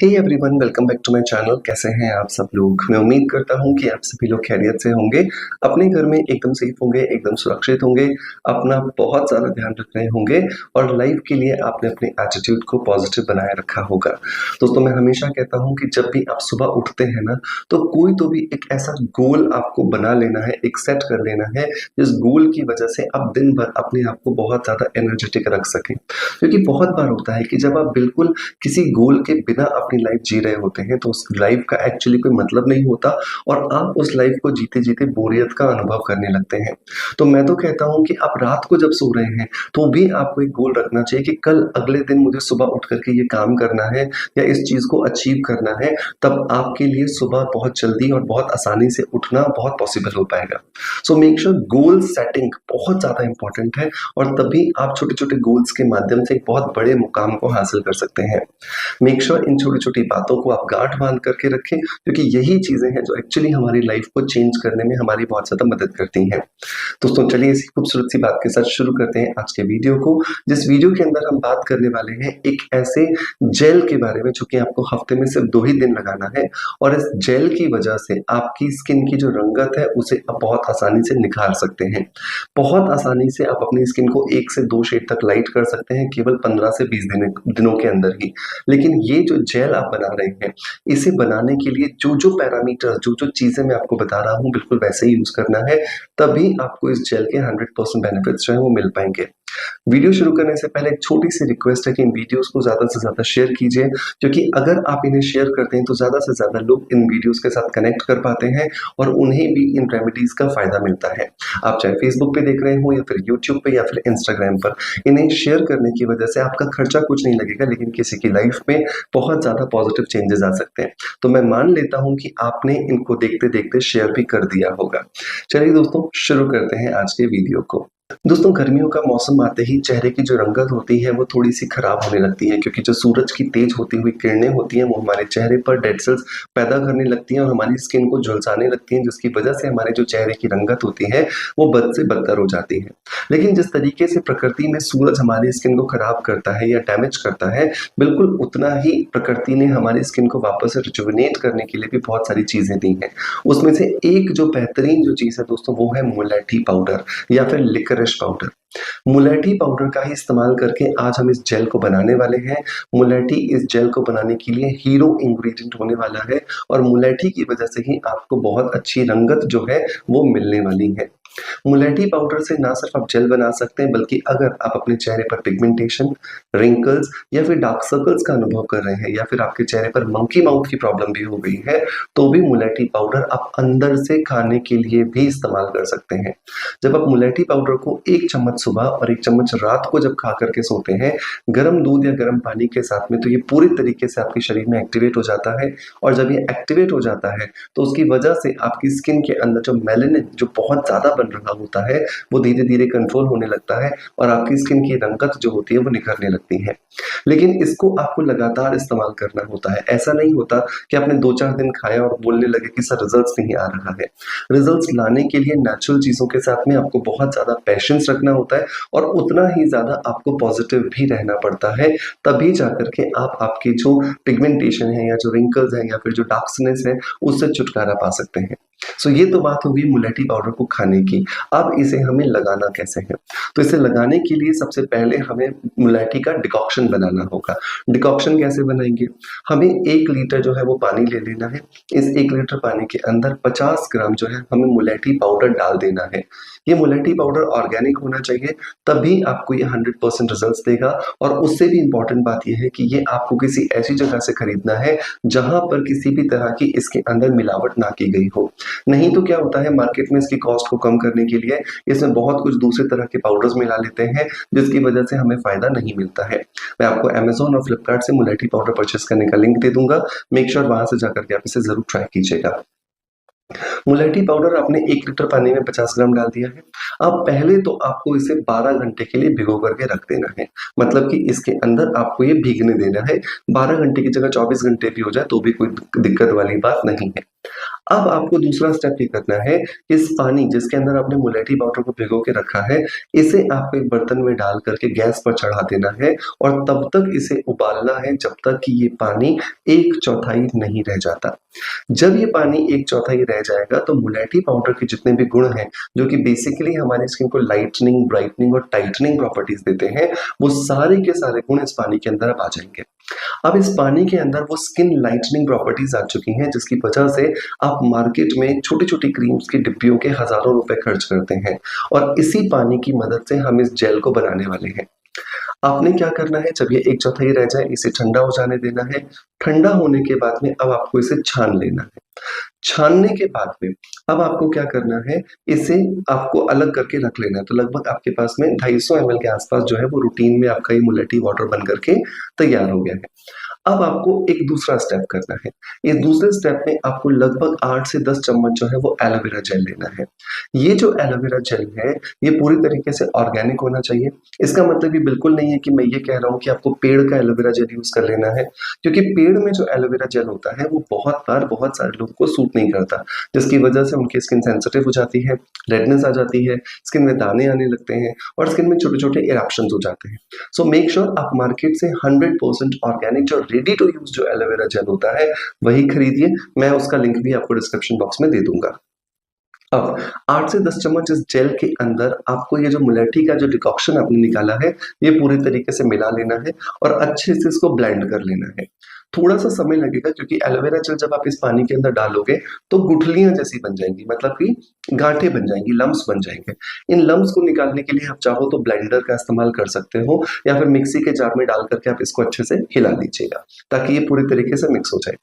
Hey everyone, welcome back to my channel. कैसे हैं आप सब लोग? मैं उम्मीद करता हूं कि आप सभी लोग खैरियत से होंगे, अपने घर में एकदम सेफ होंगे, एकदम सुरक्षित होंगे, अपना बहुत ज़्यादा ध्यान रख रहे होंगे और लाइफ के लिए आपने अपने एटीट्यूड को पॉजिटिव बनाए रखा होगा। दोस्तों, मैं हमेशा कहता हूं कि जब भी आप सुबह उठते हैं ना, तो कोई तो भी एक ऐसा गोल आपको बना लेना है, एक सेट कर लेना है, जिस गोल की वजह से आप दिन भर अपने आप को बहुत ज़्यादा एनर्जेटिक रख सकें। क्योंकि बहुत बार होता है कि जब आप बिल्कुल किसी गोल के बिना अपनी लाइफ जी रहे होते हैं तो उस लाइफ का एक्चुअली कोई मतलब नहीं होता और आप उस लाइफ को जीते जीते बोरियत का अनुभव करने लगते हैं। तो मैं तो कहता हूँ कि आप रात को जब सो रहे हैं तो भी आपको एक गोल रखना चाहिए कि कल अगले दिन मुझे सुबह उठ करके ये काम करना है या इस चीज को अचीव करना है। तब आपके लिए सुबह बहुत जल्दी और बहुत आसानी से उठना बहुत पॉसिबल हो पाएगा। So make sure goal setting बहुत ज्यादा इंपॉर्टेंट है और तभी आप छोटे छोटे गोल्स के माध्यम से एक बहुत बड़े मुकाम को हासिल कर सकते हैं। मेक श्योर इन छोटी छोटी बातों को आप गांठ बांध करके रखें, क्योंकि यही चीजें हैं जो एक्चुअली हमारी लाइफ को चेंज करने में हमारी बहुत ज्यादा मदद करती हैं। दोस्तों, चलिए इसी खूबसूरत सी बात के साथ शुरू करते हैं आज के वीडियो को। जिस वीडियो के अंदर हम बात करने वाले हैं एक ऐसे जेल के बारे में जो कि आपको हफ्ते में सिर्फ 2 ही दिन लगाना है और इस जेल की वजह से आपकी स्किन की जो रंगत है उसे आप बहुत आसानी से निखार सकते हैं। बहुत आसानी से आप अपनी स्किन को 1 से 2 शेड तक लाइट कर सकते हैं केवल 15 से 20 दिनों के अंदर ही। लेकिन ये जो जेल आप बना रहे हैं, इसे बनाने के लिए जो पैरामीटर, जो चीजें मैं आपको बता रहा हूँ बिल्कुल वैसे ही यूज करना है, तभी आपको इस जेल के 100% बेनिफिट्स जो है वो मिल पाएंगे। वीडियो शुरू करने से पहले एक छोटी सी रिक्वेस्ट है कि इन वीडियोस को ज्यादा से ज्यादा शेयर कीजिए, क्योंकि अगर आप इन्हें शेयर करते हैं तो ज्यादा से ज्यादा लोग इन वीडियोस के साथ कनेक्ट कर पाते हैं और उन्हें भी इन रेमेडीज का फायदा मिलता है। आप चाहे फेसबुक पे देख रहे हो या फिर यूट्यूब पे या फिर इंस्टाग्राम पर, इन्हें शेयर करने की वजह से आपका खर्चा कुछ नहीं लगेगा, लेकिन किसी की लाइफ में बहुत ज्यादा पॉजिटिव चेंजेस आ सकते हैं। तो मैं मान लेता हूं कि आपने इनको देखते देखते शेयर भी कर दिया होगा। चलिए दोस्तों, शुरू करते हैं आज के वीडियो को। दोस्तों, गर्मियों का मौसम आते ही चेहरे की जो रंगत होती है वो थोड़ी सी खराब होने लगती है, क्योंकि जो सूरज की तेज होती हुई किरणें होती हैं वो हमारे चेहरे पर डेड सेल्स पैदा करने लगती हैं और हमारी स्किन को झुलसाने लगती हैं, जिसकी वजह से हमारे जो चेहरे की रंगत होती है वो बद से बदतर हो जाती है। लेकिन जिस तरीके से प्रकृति में सूरज हमारी स्किन को खराब करता है या डैमेज करता है, बिल्कुल उतना ही प्रकृति ने हमारी स्किन को वापस से रिजुविनेट करने के लिए भी बहुत सारी चीजें दी हैं। उसमें से एक जो बेहतरीन जो चीज है दोस्तों, वो है मुलेठी पाउडर या फिर लिकरिश पाउडर। मुलेठी पाउडर का ही इस्तेमाल करके आज हम इस जेल को बनाने वाले हैं। मुलेठी इस जेल को बनाने के लिए हीरो इंग्रेडिएंट होने वाला है और मुलेठी की वजह से ही आपको बहुत अच्छी रंगत जो है वो मिलने वाली है। मुलेठी पाउडर से ना सिर्फ आप जेल बना सकते हैं, बल्कि अगर आप अपने चेहरे पर पिगमेंटेशन, रिंकल्स या फिर डार्क सर्कल्स का अनुभव कर रहे हैं या फिर आपके चेहरे पर मंकी माउथ की प्रॉब्लम भी हो गई है, तो भी मुलेठी पाउडर आप अंदर से खाने के लिए भी इस्तेमाल कर सकते हैं। जब आप मुलेठी पाउडर को 1 चम्मच सुबह और 1 चम्मच रात को जब खा करके सोते हैं गर्म दूध या गर्म पानी के साथ में, तो ये पूरी तरीके से आपके शरीर में एक्टिवेट हो जाता है और जब ये एक्टिवेट हो जाता है तो उसकी वजह से आपकी स्किन के अंदर जो मेलानिन जो बहुत ज्यादा बन रहा होता है वो धीरे धीरे कंट्रोल होने लगता है और आपकी स्किन की रंगत जो होती है वो निखरने लगती है। लेकिन इसको आपको लगातार इस्तेमाल करना होता है। ऐसा नहीं होता कि आपने 2-4 दिन खाया और बोलने लगे कि सर रिजल्ट्स नहीं आ रहा है। रिजल्ट्स लाने के लिए नेचुरल चीजों के साथ में आपको बहुत ज्यादा पेशेंस रखना होता है और उतना ही ज्यादा आपको पॉजिटिव भी रहना पड़ता है, तभी जाकर के आप आपकी जो पिगमेंटेशन है या जो रिंकल्स है या फिर जो डार्कनेस है उससे छुटकारा पा सकते हैं। सो ये तो बात होगी मुलेठी पाउडर को खाने की। अब इसे हमें लगाना कैसे है? तो इसे लगाने के लिए सबसे पहले हमें मुलेठी का डिकॉक्शन बनाना होगा। डिकॉक्शन कैसे बनाएंगे? हमें 1 लीटर जो है वो पानी ले लेना है। इस 1 लीटर पानी के अंदर 50 ग्राम जो है हमें मुलेठी पाउडर डाल देना है। ये मुलेठी पाउडर ऑर्गेनिक होना चाहिए, तभी आपको ये 100% रिजल्ट्स देगा। और उससे भी इंपॉर्टेंट बात यह है कि ये आपको किसी ऐसी जगह से खरीदना है जहां पर किसी भी तरह की इसके अंदर मिलावट ना की गई हो। नहीं तो क्या होता है, मार्केट में इसकी कॉस्ट को कम करने के लिए इसमें बहुत कुछ दूसरे तरह के पाउडर्स मिला लेते हैं, जिसकी वजह से हमें फायदा नहीं मिलता है। मैं आपको Amazon और फ्लिपकार्ट से मुलेठी पाउडर परचेस करने का लिंक दे दूंगा। मेक श्योर वहां से जाकर के आप इसे जरूर ट्राई कीजिएगा। मुलेठी पाउडर आपने 1 लीटर पानी में 50 ग्राम डाल दिया है। अब पहले तो आपको इसे 12 घंटे के लिए भिगो करके रख देना है। मतलब कि इसके अंदर आपको ये भीगने देना है। 12 घंटे की जगह 24 घंटे भी हो जाए तो भी कोई दिक्कत वाली बात नहीं है। अब आपको दूसरा स्टेप ये करना है, इस पानी जिसके अंदर आपने मुलेठी पाउडर को भिगो के रखा है, इसे आपको एक बर्तन में डाल करके गैस पर चढ़ा देना है और तब तक इसे उबालना है जब तक कि ये पानी 1/4 नहीं रह जाता। जब ये पानी 1/4 रह जाएगा तो मुलेठी पाउडर के जितने भी गुण हैं, जो कि बेसिकली हमारी स्किन को लाइटनिंग, ब्राइटनिंग और टाइटनिंग प्रॉपर्टीज देते हैं, वो सारे के सारे गुण इस पानी के अंदर अब आ जाएंगे। अब इस पानी के अंदर वो स्किन लाइटनिंग प्रॉपर्टीज आ चुकी हैं, जिसकी वजह से आप मार्केट में छोटी-छोटी क्रीम्स की डिब्बियों के हज़ारों रुपए खर्च करते हैं और इसी पानी की मदद से हम इस जेल को बनाने वाले हैं। आपने क्या करना है, जब ये 1/4 रह जाए इसे ठंडा हो जाने देना है। ठंडा होने के बाद में अब आपको इसे छान लेना है। छानने के बाद में अब आपको क्या करना है, इसे आपको अलग करके रख लेना है। तो लगभग आपके पास में 250 ml के आसपास जो है वो रूटीन में आपका ये मुलेठी वाटर बन करके तैयार हो गया है। अब आपको एक दूसरा स्टेप करना है। इस दूसरे स्टेप में आपको लगभग 8 से 10 चम्मच जो है वो एलोवेरा जेल लेना है। ये जो एलोवेरा जेल है, ये पूरी तरीके से ऑर्गेनिक होना चाहिए। इसका मतलब ये बिल्कुल नहीं है कि मैं ये कह रहा हूँ कि आपको पेड़ का एलोवेरा जेल यूज़ कर लेना है, क्योंकि पेड़ में जो एलोवेरा जेल होता है वो बहुत बार बहुत सारे लोगों को सूट नहीं करता, जिसकी वजह से उनकी स्किन सेंसिटिव हो जाती है, रेडनेस आ जाती है, स्किन में दाने आने लगते हैं और स्किन में छोटे-छोटे इरप्शंस हो जाते हैं। सो मेक श्योर आप मार्केट से 100% ऑर्गेनिक जो रेडी टू यूज़ जो एलोवेरा जेल होता है, वही खरीदिए। मैं उसका लिंक भी आपको डिस्क्रिप्शन बॉक्स में दे दूँगा। अब 8 से 10 चम्मच इस जेल के अंदर आपको ये जो मुलेठी का जो डिकॉक्शन आपने निकाला है, ये पूरी तरीके से मिला लेना है और अच्छे से इसको ब्लेंड कर लेना है। थोड़ा-सा समय लगेगा क्योंकि एलोवेरा जेल जब आप इस पानी के अंदर डालोगे, तो गुठलियाँ जैसी बन जाएँगी, मतलब कि गाँठें बन जाएँगी, लम्प्स बन जाएँगे। इन लम्प्स को निकालने के लिए आप चाहो तो ब्लेंडर का इस्तेमाल कर सकते हो या फिर मिक्सी के जार में डाल करके आप इसको अच्छे से हिला लीजिएगा, ताकि ये पूरी तरीके से मिक्स हो जाए।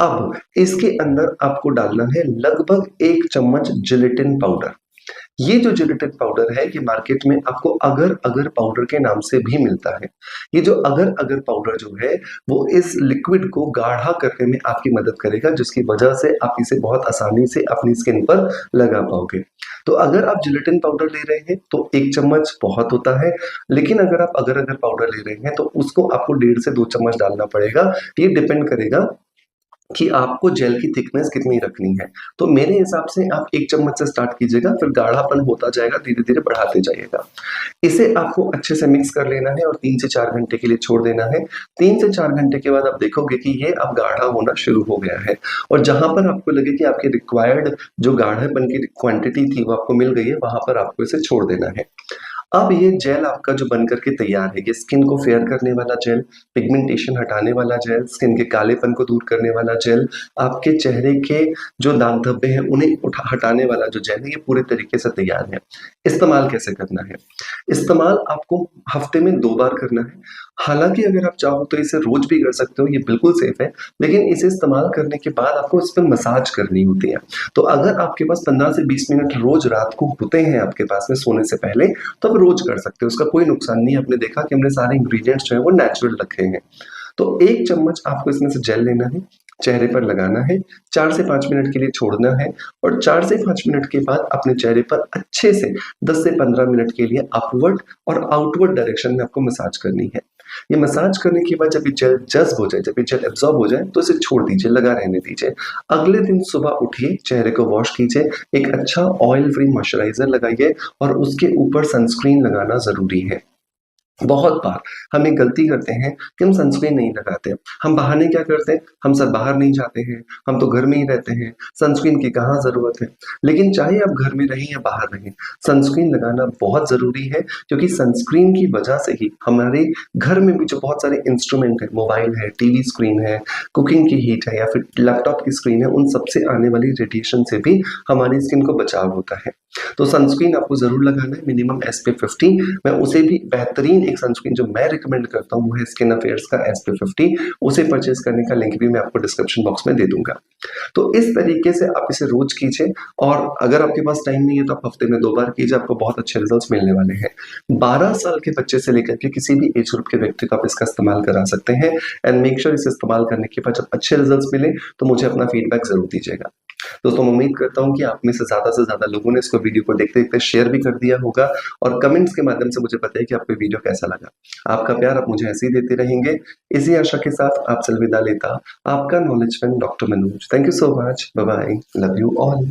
अब इसके अंदर आपको डालना है लगभग 1 चम्मच जिलेटिन पाउडर। ये जो जिलेटिन पाउडर है, ये मार्केट में आपको अगर-अगर पाउडर के नाम से भी मिलता है। ये जो अगर-अगर पाउडर जो है, वो इस लिक्विड को गाढ़ा करने में आपकी मदद करेगा, जिसकी वजह से आप इसे बहुत आसानी से अपनी स्किन पर लगा पाओगे। तो अगर आप जिलेटिन पाउडर ले रहे हैं, तो 1 चम्मच बहुत होता है, लेकिन अगर आप अगर-अगर पाउडर ले रहे हैं, तो उसको आपको 1.5 से 2 चम्मच डालना पड़ेगा। ये डिपेंड करेगा कि आपको जेल की थिकनेस कितनी रखनी है। तो मेरे हिसाब से आप 1 चम्मच से स्टार्ट कीजिएगा, फिर गाढ़ापन होता जाएगा, धीरे-धीरे बढ़ाते जाइएगा। इसे आपको अच्छे से मिक्स कर लेना है और 3 से 4 घंटे के लिए छोड़ देना है। 3 से 4 घंटे के बाद आप देखोगे कि ये अब गाढ़ा होना शुरू हो गया है और जहाँ पर आपको लगे कि आपकी रिक्वायर्ड जो गाढ़ेपन की क्वांटिटी थी, वो आपको मिल गई है, वहाँ पर आपको इसे छोड़ देना है। अब ये जेल आपका जो बन करके तैयार है, ये स्किन को फेयर करने वाला जेल, पिगमेंटेशन हटाने वाला जेल, स्किन के कालेपन को दूर करने वाला जेल, आपके चेहरे के जो दाग धब्बे हैं उन्हें हटाने वाला जो जेल है, ये पूरे तरीके से तैयार है। इस्तेमाल कैसे करना है? इस्तेमाल आपको हफ्ते में 2 बार करना है। हालाँकि अगर आप चाहो तो इसे रोज़ भी कर सकते हो, ये बिल्कुल सेफ है, लेकिन इसे इस्तेमाल करने के बाद आपको इस पे मसाज करनी होती है। तो अगर आपके पास 15 से 20 मिनट रोज़ रात को होते हैं आपके पास में सोने से पहले, तो आप रोज़ कर सकते हो, उसका कोई नुकसान नहीं है। आपने देखा कि हमने सारे इंग्रीडिएंट्स जो हैं वो नेचुरल रखे हैं। तो 1 चम्मच आपको इसमें से जेल लेना है, चेहरे पर लगाना है, 4 से 5 मिनट के लिए छोड़ना है और 4 से 5 मिनट के बाद अपने चेहरे पर अच्छे से 10 से 15 मिनट के लिए अपवर्ड और आउटवर्ड डायरेक्शन में आपको मसाज करनी है। ये मसाज करने के बाद जब ये जेल जज़्ब हो जाए, जब ये जेल एब्ज़ॉर्ब हो जाए, तो इसे छोड़ दीजिए, लगा रहने दीजिए। अगले दिन सुबह उठिए, चेहरे को वॉश कीजिए, एक अच्छा ऑयल फ्री मॉइस्चराइज़र लगाइए और उसके ऊपर सनस्क्रीन लगाना ज़रूरी है। बहुत बार हम एक गलती करते हैं कि हम सनस्क्रीन नहीं लगाते। हम बहाने क्या करते हैं, हम सब बाहर नहीं जाते हैं, हम तो घर में ही रहते हैं, सनस्क्रीन की कहाँ ज़रूरत है। लेकिन चाहे आप घर में रहें या बाहर रहें, सनस्क्रीन लगाना बहुत ज़रूरी है, क्योंकि सनस्क्रीन की वजह से ही हमारे घर में भी जो बहुत सारे इंस्ट्रूमेंट हैं, मोबाइल है, टीवी स्क्रीन है, कुकिंग की हीट है या फिर लैपटॉप की स्क्रीन है, उन सबसे आने वाली रेडिएशन से भी हमारी स्किन को बचाव होता है। तो सनस्क्रीन आपको ज़रूर लगाना है, मिनिमम एसपीएफ 50। मैं उसे भी बेहतरीन एक सनस्क्रीन जो मैं रिकमेंड करता हूँ वो है स्किन अफेयर्स का एसपीएफ 50। उसे परचेज़ करने का लिंक भी मैं आपको डिस्क्रिप्शन बॉक्स में दे दूँगा। तो इस तरीके से आप इसे रोज़ कीजिए और अगर आपके पास टाइम नहीं है तो आप हफ्ते में 2 बार कीजिए, आपको बहुत अच्छे रिजल्ट्स मिलने वाले हैं। 12 साल के बच्चे से लेकर के किसी भी एज ग्रुप के व्यक्ति को आप इसका इस्तेमाल करा सकते हैं एंड मेक श्योर इसे इस्तेमाल करने के बाद जब अच्छे रिजल्ट्स मिले तो मुझे अपना फीडबैक ज़रूर दीजिएगा। दोस्तों मैं उम्मीद करता हूँ कि आप में से ज़्यादा लोगों ने इसको वीडियो को देखते-देखते शेयर भी कर दिया होगा और कमेंट्स के माध्यम से मुझे बताइए कि आपको ये वीडियो कैसा लगा। आपका प्यार आप मुझे ऐसे ही देते रहेंगे। इसी आशा के साथ आपसे अलविदा लेता आपका knowledge friend doctor Manoj. Thank you so much. Bye bye. Love you all.